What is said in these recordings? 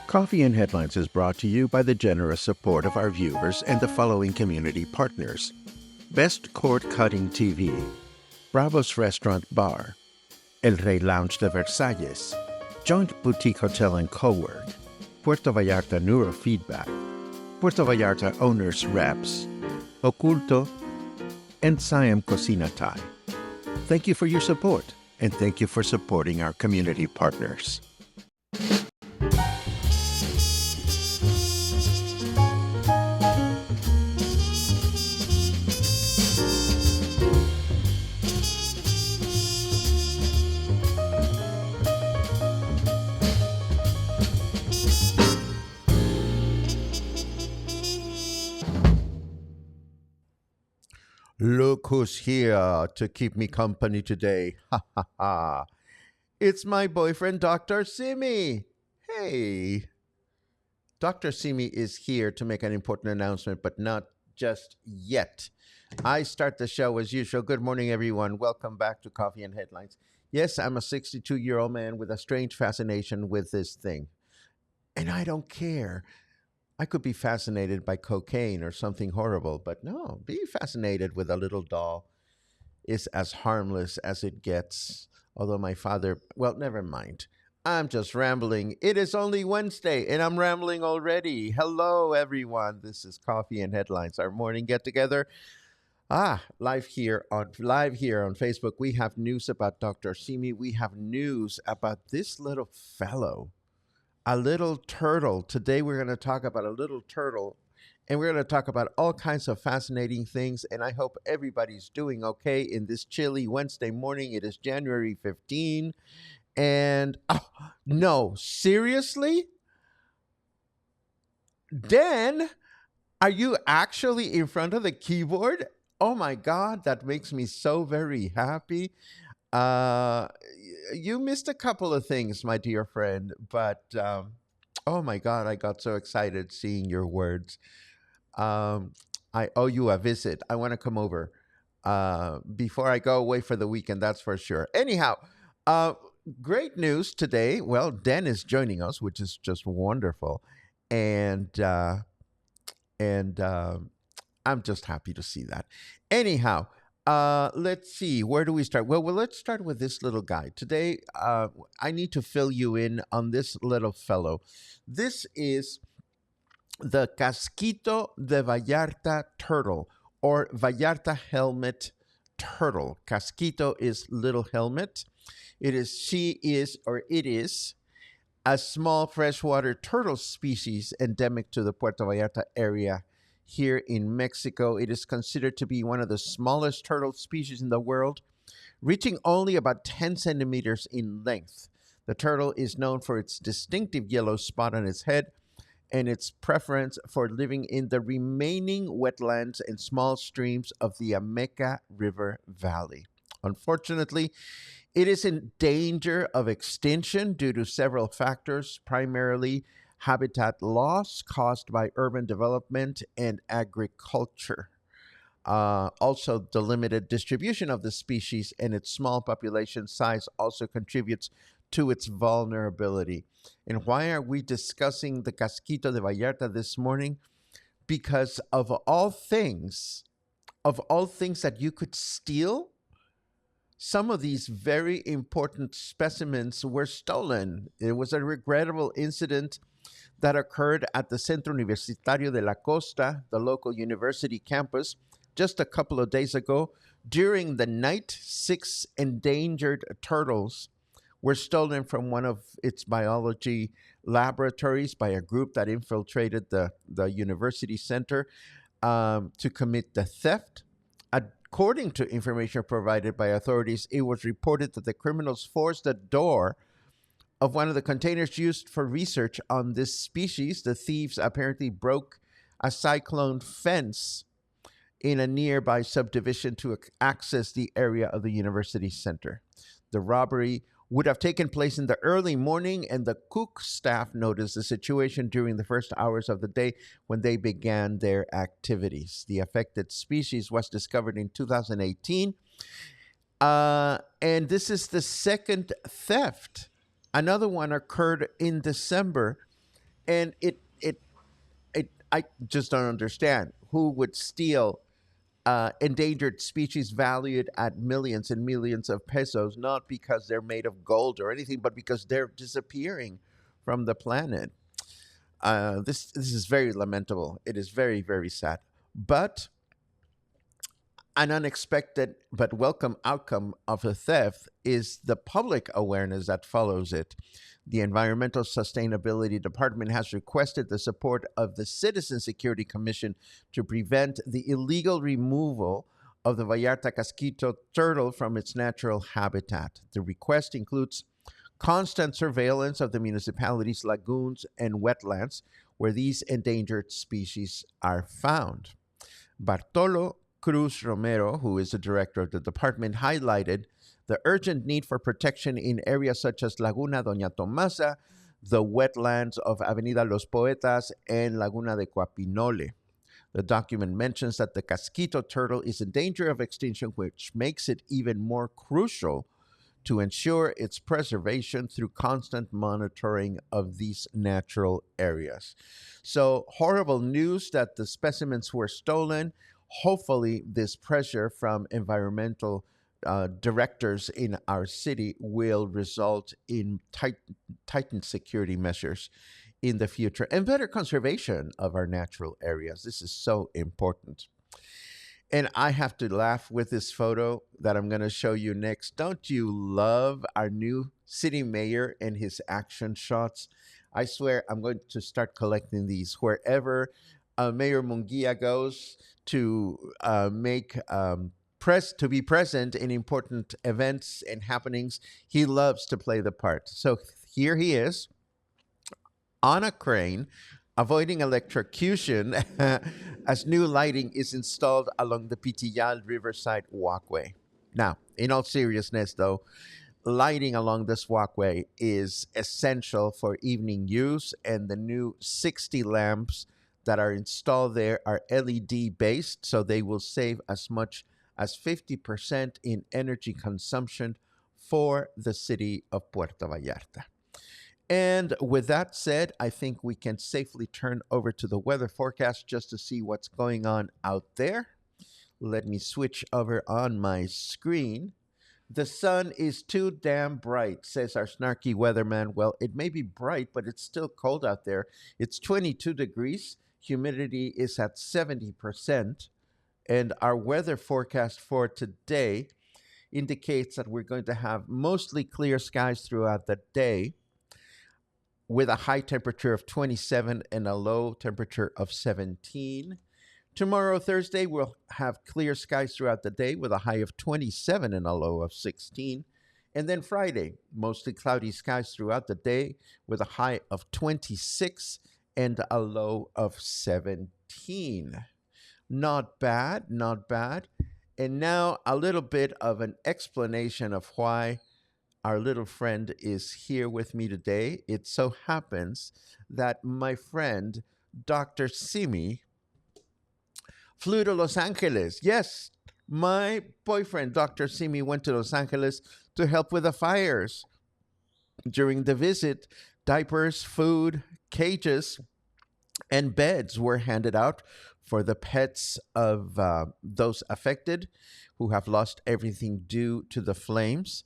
Coffee and Headlines is brought to you by the generous support of our viewers and the following community partners: Best Cord Cutting TV, Bravos Restaurant Bar, El Rey Lounge de Versalles, Joint Boutique Hotel and Cowork, Puerto Vallarta Neurofeedback, Puerto Vallarta Owners Reps, Oculto, and Siam Cocina Thai. Thank you for your support, and thank you for supporting our community partners. Look who's here to keep me company today. Ha ha ha. It's my boyfriend, Dr. Simi. Hey. Dr. Simi is here to make an important announcement, but not just yet. I start the show as usual. Good morning, everyone. Welcome back to Coffee and Headlines. Yes, I'm a 62-year-old man with a strange fascination with this thing. And I don't care. I could be fascinated by cocaine or something horrible, but no, being fascinated with a little doll is as harmless as it gets. Although my father, well, never mind. I'm just rambling. It is only Wednesday and I'm rambling already. Hello, everyone. This is Coffee and Headlines, our morning get together. Live here on Facebook. We have news about Dr. Simi. We have news about this little fellow. A little turtle. Today we're going to talk about a little turtle, and we're going to talk about all kinds of fascinating things, and I hope everybody's doing okay in this chilly Wednesday morning. It is January 15, and no, seriously? Dan, are you actually in front of the keyboard? Oh my God, that makes me so very happy. Uh, you missed a couple of things, my dear friend, but oh my God, I got so excited seeing your words. Um, I owe you a visit. I want to come over before I go away for the weekend, that's for sure. Anyhow, uh, great news today. Well, Dan is joining us, which is just wonderful. And, uh, and I'm just happy to see that. Anyhow, let's see. Where do we start? Well, let's start with this little guy. Today, I need to fill you in on this little fellow. This is the Casquito de Vallarta turtle, or Vallarta helmet turtle. Casquito is little helmet. It is a small freshwater turtle species endemic to the Puerto Vallarta area here in Mexico. It is considered to be one of the smallest turtle species in the world, reaching only about 10 centimeters in length. The turtle is known for its distinctive yellow spot on its head and its preference for living in the remaining wetlands and small streams of the Ameca River Valley. Unfortunately, it is in danger of extinction due to several factors, primarily habitat loss caused by urban development and agriculture. Also, the limited distribution of the species and its small population size also contributes to its vulnerability. And why are we discussing the Casquito de Vallarta this morning? Because of all things that you could steal, some of these very important specimens were stolen. It was a regrettable incident that occurred at the Centro Universitario de la Costa, the local university campus, just a couple of days ago. During the night, 6 endangered turtles were stolen from one of its biology laboratories by a group that infiltrated the university center to commit the theft. According to information provided by authorities, it was reported that the criminals forced the door of one of the containers used for research on this species. The thieves apparently broke a cyclone fence in a nearby subdivision to access the area of the university center. The robbery would have taken place in the early morning, and the Cook staff noticed the situation during the first hours of the day when they began their activities. The affected species was discovered in 2018, and this is the second theft. Another one occurred in December, And I just don't understand who would steal endangered species valued at millions and millions of pesos, not because they're made of gold or anything, but because they're disappearing from the planet. This is very lamentable. It is very, very sad. But an unexpected but welcome outcome of the theft is the public awareness that follows it. The Environmental Sustainability Department has requested the support of the Citizen Security Commission to prevent the illegal removal of the Vallarta Casquito turtle from its natural habitat. The request includes constant surveillance of the municipality's lagoons and wetlands where these endangered species are found. Bartolo Cruz Romero, who is the director of the department, highlighted the urgent need for protection in areas such as Laguna Doña Tomasa, the wetlands of Avenida Los Poetas, and Laguna de Coapinole. The document mentions that the Casquito turtle is in danger of extinction, which makes it even more crucial to ensure its preservation through constant monitoring of these natural areas. So, horrible news that the specimens were stolen. Hopefully, this pressure from environmental directors in our city will result in tightened security measures in the future and better conservation of our natural areas. This is so important. And I have to laugh with this photo that I'm going to show you next. Don't you love our new city mayor and his action shots? I swear I'm going to start collecting these wherever Mayor Munguia goes to make to be present in important events and happenings. He loves to play the part. So here he is on a crane, avoiding electrocution as new lighting is installed along the Pitillal Riverside Walkway. Now, in all seriousness, though, lighting along this walkway is essential for evening use, and the new 60 lamps that are installed there are LED based, so they will save as much as 50% in energy consumption for the city of Puerto Vallarta. And with that said, I think we can safely turn over to the weather forecast just to see what's going on out there. Let me switch over on my screen. The sun is too damn bright, says our snarky weatherman. Well, it may be bright, but it's still cold out there. It's 22 degrees. Humidity is at 70%. And our weather forecast for today indicates that we're going to have mostly clear skies throughout the day, with a high temperature of 27 and a low temperature of 17. Tomorrow, Thursday, we'll have clear skies throughout the day with a high of 27 and a low of 16. And then Friday, mostly cloudy skies throughout the day with a high of 26 and a low of 17. Not bad, not bad. And now a little bit of an explanation of why our little friend is here with me today. It so happens that my friend, Dr. Simi, flew to Los Angeles. Yes, my boyfriend, Dr. Simi, went to Los Angeles to help with the fires. During the visit, diapers, food, cages, and beds were handed out for the pets of those affected who have lost everything due to the flames.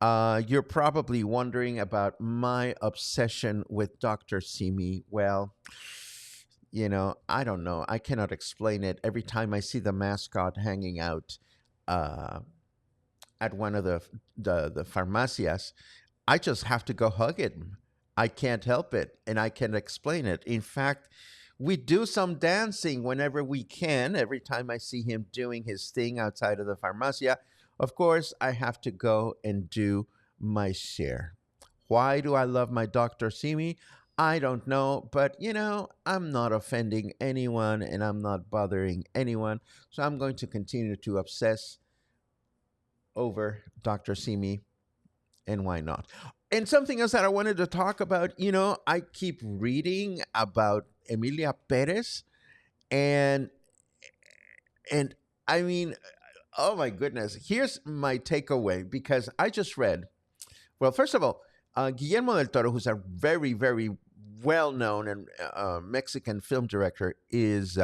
You're probably wondering about my obsession with Dr. Simi. Well, I don't know. I cannot explain it. Every time I see the mascot hanging out at one of the farmacias, I just have to go hug it. I can't help it, and I can't explain it. In fact, we do some dancing whenever we can. Every time I see him doing his thing outside of the farmacia, of course, I have to go and do my share. Why do I love my Dr. Simi? I don't know, but I'm not offending anyone and I'm not bothering anyone. So I'm going to continue to obsess over Dr. Simi, and why not? And something else that I wanted to talk about, I keep reading about Emilia Perez, and I mean, oh my goodness, here's my takeaway, because I just read, well, first of all, Guillermo del Toro, who's a very, very well-known and Mexican film director, is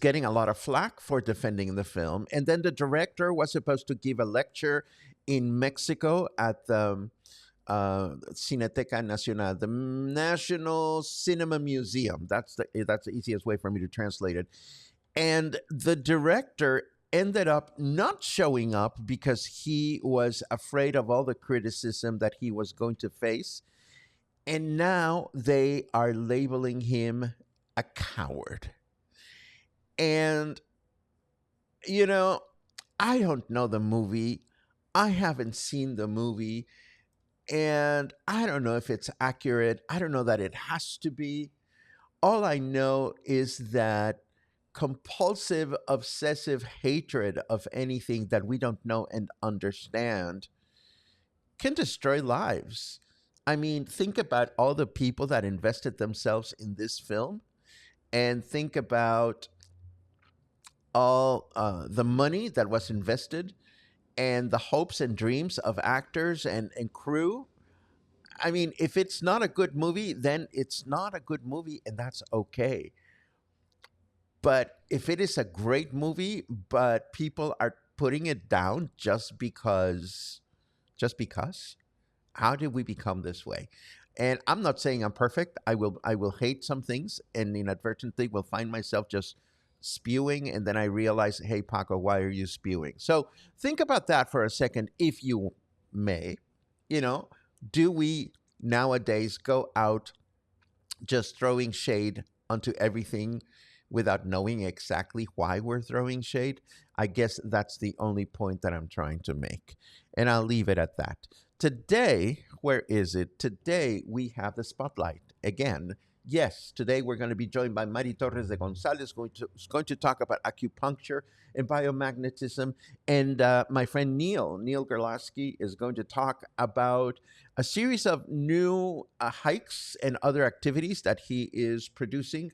getting a lot of flack for defending the film. And then the director was supposed to give a lecture in Mexico at the Cineteca Nacional, the National Cinema Museum. That's the easiest way for me to translate it. And the director ended up not showing up because he was afraid of all the criticism that he was going to face. And now they are labeling him a coward. And, you know, I don't know the movie. I haven't seen the movie. And I don't know if it's accurate. I don't know that it has to be. All I know is that compulsive, obsessive hatred of anything that we don't know and understand can destroy lives. I mean, think about all the people that invested themselves in this film, and think about all the money that was invested and the hopes and dreams of actors and crew. I mean, if it's not a good movie, then it's not a good movie, and that's okay. But if it is a great movie, but people are putting it down just because, how did we become this way? And I'm not saying I'm perfect. I will hate some things, and inadvertently will find myself just spewing, and then I realize, hey Paco, why are you spewing? So think about that for a second, if you may. You know, do we nowadays go out just throwing shade onto everything without knowing exactly why we're throwing shade? I guess that's the only point that I'm trying to make. And I'll leave it at that. Today, where is it? Today, we have the spotlight again. Yes, today we're going to be joined by Mari Torres de Gonzalez, who's going to talk about acupuncture and biomagnetism. And my friend Neil Gerlasky, is going to talk about a series of new hikes and other activities that he is producing.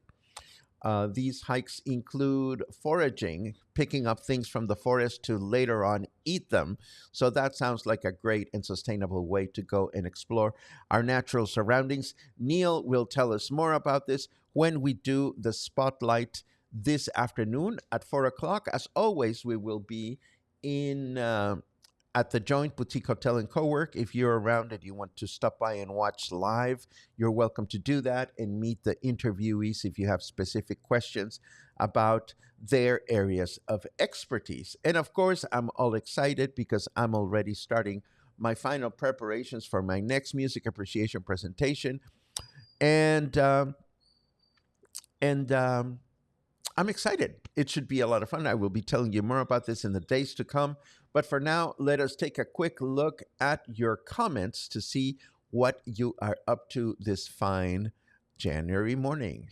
These hikes include foraging, picking up things from the forest to later on eat them. So that sounds like a great and sustainable way to go and explore our natural surroundings. Neil will tell us more about this when we do the spotlight this afternoon at 4 o'clock. As always, we will be in at the Joint Boutique Hotel and Cowork. If you're around and you want to stop by and watch live, you're welcome to do that and meet the interviewees if you have specific questions about their areas of expertise. And of course, I'm all excited because I'm already starting my final preparations for my next music appreciation presentation. And and I'm excited. It should be a lot of fun. I will be telling you more about this in the days to come. But for now, let us take a quick look at your comments to see what you are up to this fine January morning.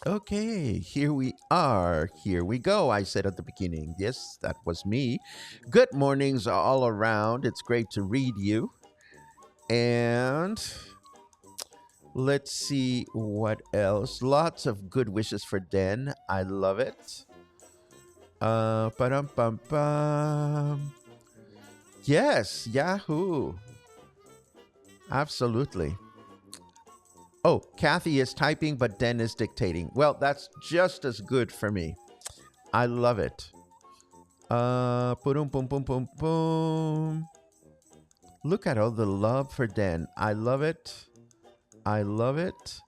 Okay, here we are. Here we go. I said at the beginning, yes, that was me. Good mornings all around. It's great to read you. And let's see what else. Lots of good wishes for Den. I love it. Ba-dum-bum-bum. Yes, Yahoo. Absolutely. Oh, Kathy is typing, but Den is dictating. Well, that's just as good for me. I love it. Boom, boom, boom, boom, boom. Look at all the love for Den. I love it. I love it.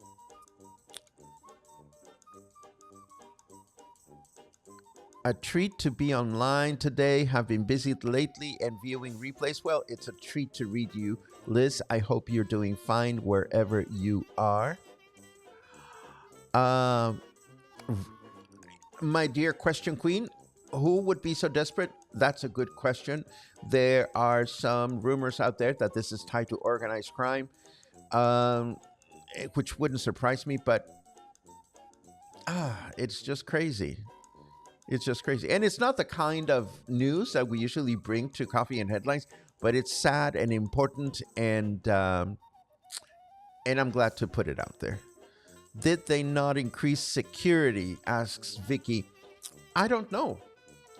A treat to be online today. Have been busy lately and viewing replays. Well, it's a treat to read you, Liz. I hope you're doing fine wherever you are. My dear question queen, who would be so desperate? That's a good question. There are some rumors out there that this is tied to organized crime, which wouldn't surprise me, but it's just crazy. It's just crazy. And it's not the kind of news that we usually bring to Coffee and Headlines, but it's sad and important, and I'm glad to put it out there. Did they not increase security? Asks Vicky. I don't know.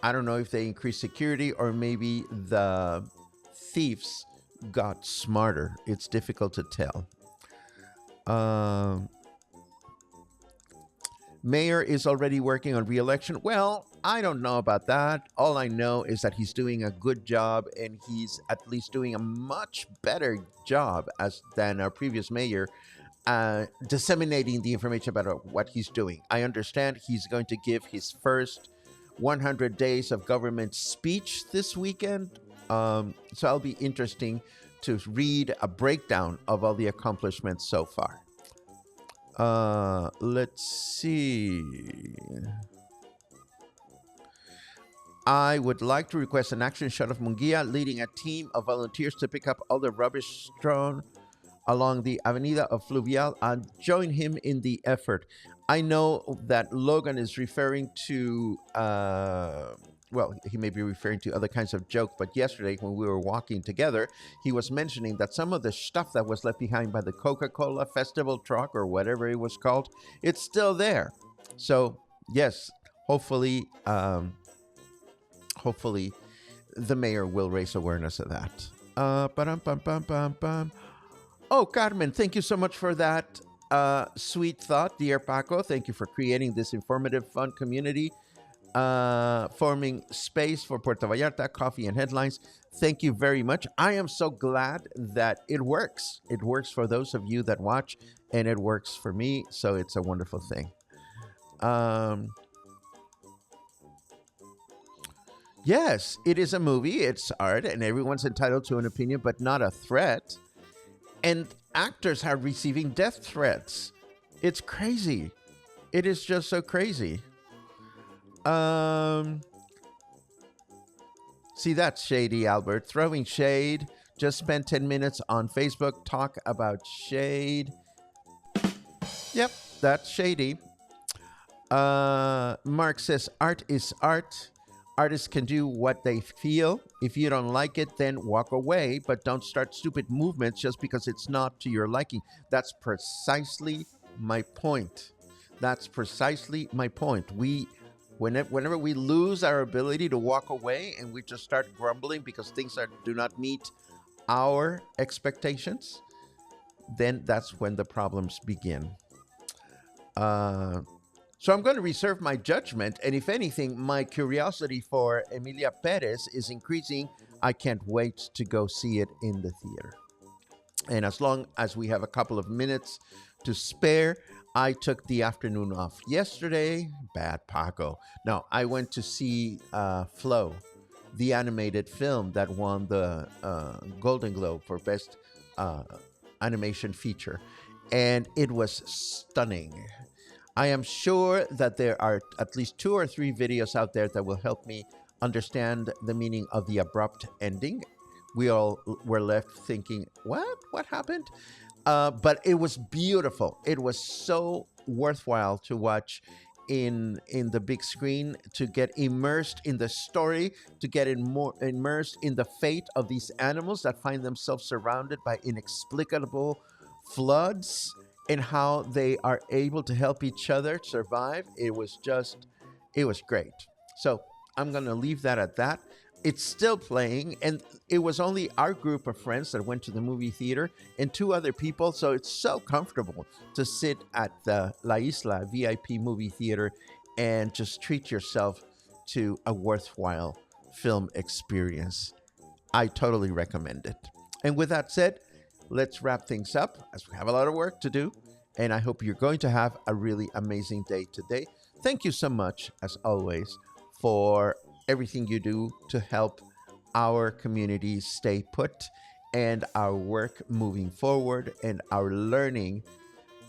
I don't know if they increased security or maybe the thieves got smarter. It's difficult to tell. Mayor is already working on re-election. Well, I don't know about that. All I know is that he's doing a good job, and he's at least doing a much better job than our previous mayor, disseminating the information about what he's doing. I understand he's going to give his first 100 days of government speech this weekend. So it'll be interesting to read a breakdown of all the accomplishments so far. Let's see. I would like to request an action shot of Munguia leading a team of volunteers to pick up all the rubbish strewn along the Avenida of Fluvial and join him in the effort. I know that Logan is referring to, well, he may be referring to other kinds of jokes, but yesterday when we were walking together, he was mentioning that some of the stuff that was left behind by the Coca-Cola festival truck or whatever it was called, it's still there. So, yes, hopefully the mayor will raise awareness of that. Oh, Carmen, thank you so much for that sweet thought, dear Paco. Thank you for creating this informative, fun community, forming space for Puerto Vallarta, Coffee and Headlines. Thank you very much. I am so glad that it works. It works for those of you that watch, and it works for me, so it's a wonderful thing. Yes, it is a movie, it's art, and everyone's entitled to an opinion, but not a threat. And actors are receiving death threats. It's crazy. It is just so crazy. See, that's shady, Albert. Throwing shade. Just spent 10 minutes on Facebook. Talk about shade. Yep, that's shady. Mark says, art is art. Artists can do what they feel. If you don't like it, then walk away, but don't start stupid movements just because it's not to your liking. That's precisely my point. That's precisely my point. Whenever we lose our ability to walk away and we just start grumbling because things do not meet our expectations, then that's when the problems begin. So I'm going to reserve my judgment, and if anything, my curiosity for Emilia Perez is increasing. I can't wait to go see it in the theater. And as long as we have a couple of minutes to spare, I took the afternoon off yesterday. Bad Paco. No, I went to see Flow, the animated film that won the Golden Globe for Best Animation Feature. And it was stunning. I am sure that there are at least 2 or 3 videos out there that will help me understand the meaning of the abrupt ending. We all were left thinking, what happened? But it was beautiful. It was so worthwhile to watch in the big screen, to get immersed in the story, to get immersed in the fate of these animals that find themselves surrounded by inexplicable floods, and how they are able to help each other survive. It was great. So I'm going to leave that at that. It's still playing, and it was only our group of friends that went to the movie theater and 2 other people. So it's so comfortable to sit at the La Isla VIP movie theater and just treat yourself to a worthwhile film experience. I totally recommend it. And with that said, let's wrap things up as we have a lot of work to do. And I hope you're going to have a really amazing day today. Thank you so much, as always, for everything you do to help our community stay put and our work moving forward and our learning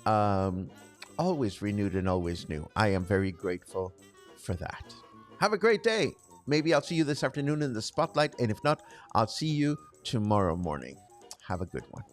always renewed and always new. I am very grateful for that. Have a great day. Maybe I'll see you this afternoon in the spotlight. And if not, I'll see you tomorrow morning. Have a good one.